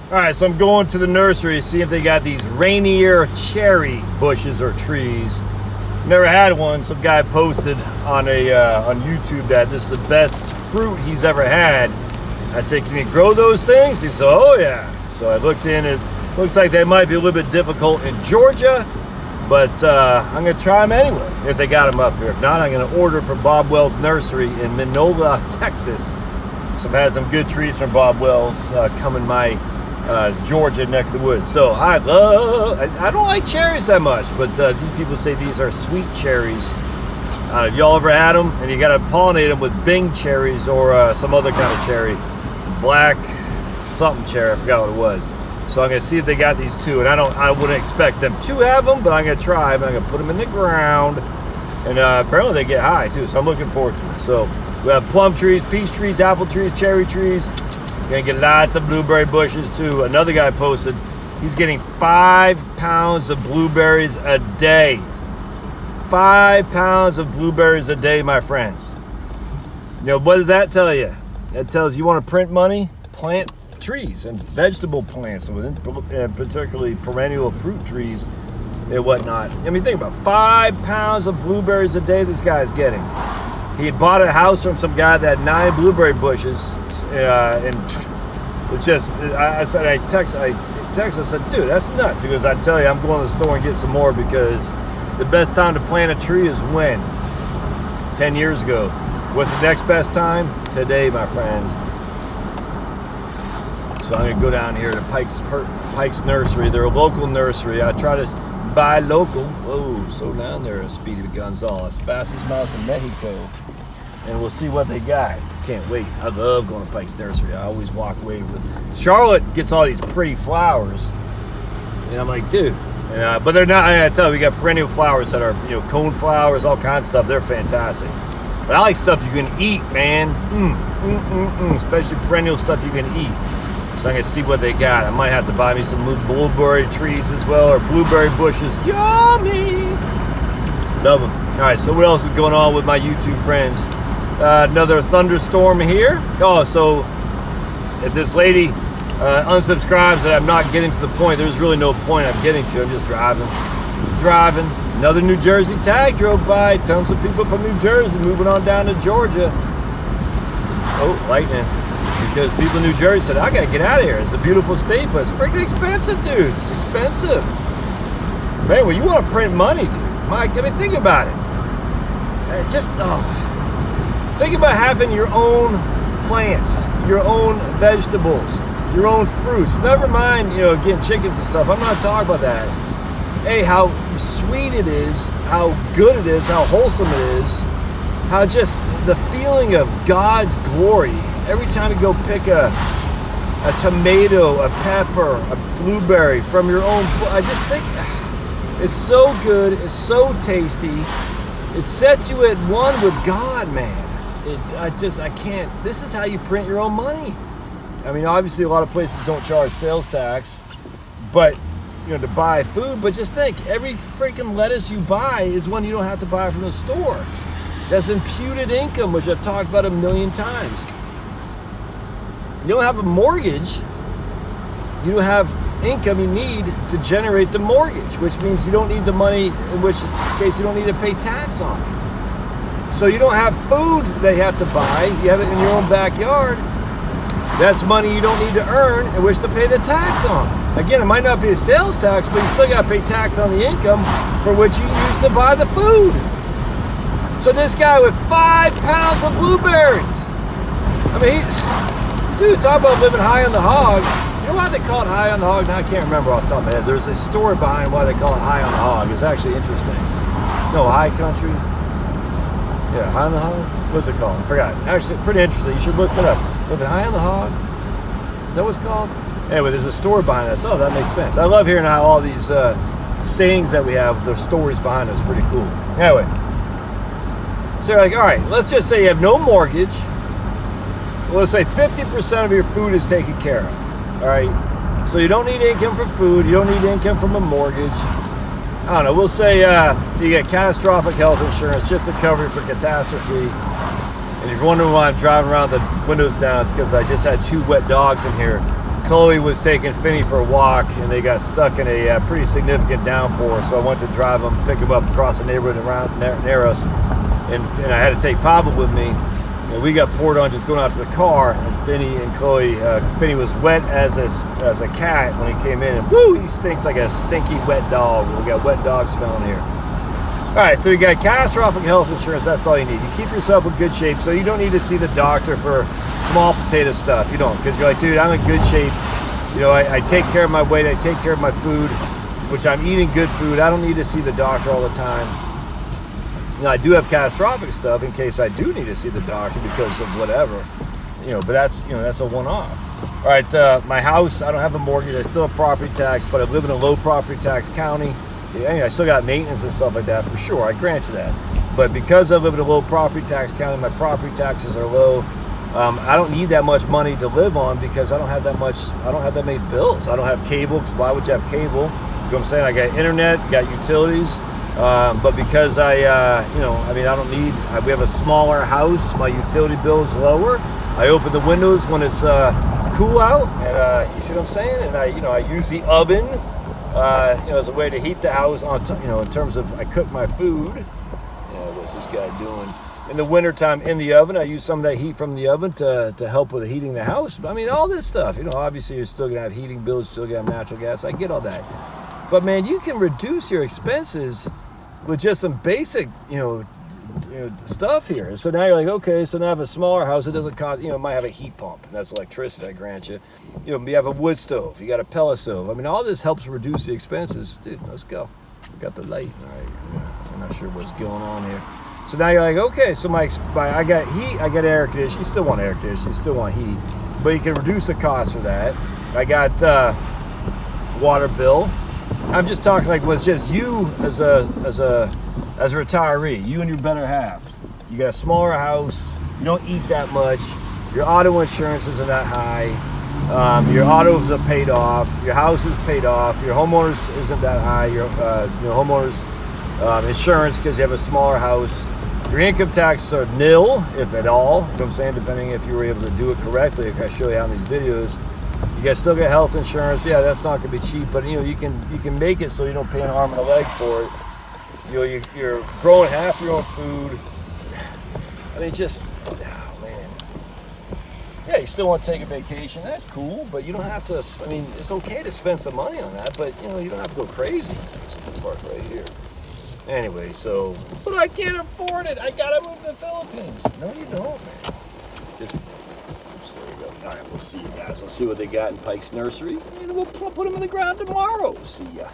All right, so I'm going to the nursery to see if they got these Rainier cherry bushes or trees. Never had one. Some guy posted on YouTube that this is the best fruit he's ever had. I said, can you grow those things? He said, oh yeah. So I looked in. It looks like they might be a little bit difficult in Georgia, but I'm gonna try them anyway if they got them up here. If not, I'm gonna order from Bob Wells Nursery in Minola, Texas. So I've had some good trees from Bob Wells coming my Georgia neck of the woods. So I don't like cherries that much, but these people say these are sweet cherries. If y'all ever had them, and you got to pollinate them with Bing cherries or some other kind of cherry, black something cherry, I forgot what it was. So I'm gonna see if they got these too, and I wouldn't expect them to have them, but I'm gonna try them. I'm gonna put them in the ground, and apparently they get high too. So I'm looking forward to it. So we have plum trees, peach trees, apple trees, cherry trees. Gonna get lots of blueberry bushes too. Another guy posted he's getting 5 pounds of blueberries a day. 5 pounds of blueberries a day, my friends. You know, what does that tell you? That tells you want to print money, plant trees and vegetable plants, and particularly perennial fruit trees and whatnot. I mean, think about 5 pounds of blueberries a day this guy's getting. He had bought a house from some guy that had 9 blueberry bushes, and it's just, I texted, I said, dude, that's nuts. He goes, I tell you, I'm going to the store and get some more, because the best time to plant a tree is when? 10 years ago. What's the next best time? Today, my friends. So I'm gonna go down here to Pike's Nursery. They're a local nursery. I try to buy local. Whoa, slow down there, Speedy Gonzalez. Fastest mouse in Mexico. And we'll see what they got. Can't wait. I love going to Pike's Nursery. I always walk away with. Charlotte gets all these pretty flowers, and I'm like, dude. But they're not. I gotta tell you, we got perennial flowers that are, cone flowers, all kinds of stuff. They're fantastic. But I like stuff you can eat, man. Especially perennial stuff you can eat. So I'm gonna see what they got. I might have to buy me some blueberry trees as well, or blueberry bushes. Yummy! Love them. All right, so what else is going on with my YouTube friends? Another thunderstorm here. Oh, so if this lady unsubscribes and I'm not getting to the point, there's really no point I'm getting to. I'm just driving. Another New Jersey tag drove by. Tons of people from New Jersey moving on down to Georgia. Oh, lightning. Because people in New Jersey said, I gotta get out of here. It's a beautiful state, but it's freaking expensive, dude. It's expensive. Man, well, you want to print money, dude. Mike, I mean, think about it. Think about having your own plants, your own vegetables, your own fruits. Never mind, getting chickens and stuff. I'm not talking about that. Hey, how sweet it is, how good it is, how wholesome it is, how just the feeling of God's glory. Every time you go pick a tomato, a pepper, a blueberry from your own, I just think it's so good, it's so tasty. It sets you at one with God, man. I can't. This is how you print your own money. I mean, obviously a lot of places don't charge sales tax, but to buy food. But just think, every freaking lettuce you buy is one you don't have to buy from the store. That's imputed income, which I've talked about a million times. You don't have a mortgage. You don't have income you need to generate the mortgage, which means you don't need the money, in which case you don't need to pay tax on it. So you don't have food that you have to buy. You have it in your own backyard. That's money you don't need to earn in which to pay the tax on. Again, it might not be a sales tax, but you still got to pay tax on the income for which you used to buy the food. So this guy with 5 pounds of blueberries. I mean, dude, talk about living high on the hog. You know why they call it high on the hog? Now I can't remember off the top of my head. There's a story behind why they call it high on the hog. It's actually interesting. No, high country. Yeah, high on the hog? What's it called? I forgot. Actually, pretty interesting. You should look it up. Living high on the hog? Is that what it's called? Anyway, there's a story behind this. Oh, that makes sense. I love hearing how all these sayings that we have, the stories behind them. It's pretty cool. Anyway. So you're like, all right, let's just say you have no mortgage. Well, let's say 50% of your food is taken care of. All right. So you don't need income from food. You don't need income from a mortgage. I don't know. We'll say you get catastrophic health insurance just to cover you for catastrophe. And if you're wondering why I'm driving around the windows down, it's because I just had 2 wet dogs in here Chloe was taking Finney for a walk, and they got stuck in a pretty significant downpour. So I went to drive them, pick them up across the neighborhood around Narrows, and I had to take Papa with me. And we got poured on just going out to the car, and Finney and Chloe, Finney was wet as a cat when he came in, and woo, he stinks like a stinky wet dog. We got wet dog smell in here. All right, so you got catastrophic health insurance. That's all you need. You keep yourself in good shape, so you don't need to see the doctor for small potato stuff. You don't, because you're like, dude, I'm in good shape. You know, I take care of my weight. I take care of my food, which I'm eating good food. I don't need to see the doctor all the time. Now, I do have catastrophic stuff in case I do need to see the doctor because of whatever. You know, but that's a one-off. All right, my house, I don't have a mortgage. I still have property tax, but I live in a low property tax county. Yeah, I still got maintenance and stuff like that for sure. I grant you that. But because I live in a low property tax county, my property taxes are low. I don't need that much money to live on because I don't have that many bills. I don't have cable, because why would you have cable? You know what I'm saying? I got internet, got utilities. But because I don't need, we have a smaller house, my utility bill is lower. I open the windows when it's cool out, and you see what I'm saying? And I use the oven, as a way to heat the house in terms of I cook my food. What's this guy doing? In the wintertime in the oven, I use some of that heat from the oven to help with heating the house. I mean, all this stuff, obviously you're still gonna have heating bills, still gonna have natural gas. I get all that. But man, you can reduce your expenses with just some basic, stuff here. So now you're like, okay, so now I have a smaller house. It doesn't cost, it might have a heat pump, and that's electricity, I grant you. You have a wood stove, you got a pellet stove. I mean, all this helps reduce the expenses. Dude, let's go. We got the light. All right, I'm not sure what's going on here. So now you're like, okay, so I got heat, I got air conditioning. You still want air conditioning, you still want heat, but you can reduce the cost for that. I got water bill. I'm just talking like was just you as a retiree, you and your better half. You got a smaller house, you don't eat that much, your auto insurance isn't that high, your autos are paid off, your house is paid off, your homeowners isn't that high, your homeowners insurance because you have a smaller house. Your income taxes are nil, if at all. You know what I'm saying? Depending if you were able to do it correctly, like I show you how in these videos. You guys still get health insurance. Yeah, that's not going to be cheap, but you can make it so you don't pay an arm and a leg for it. You're growing half your own food. I mean, oh man. Yeah, you still want to take a vacation. That's cool, but you don't have to. I mean, it's okay to spend some money on that, but you don't have to go crazy. There's this part right here. Anyway, but I can't afford it. I gotta move to the Philippines. No, you don't, man. There you go. All right, we'll see you guys. Let's see what they got in Pike's Nursery. And we'll put them in the ground tomorrow. See ya.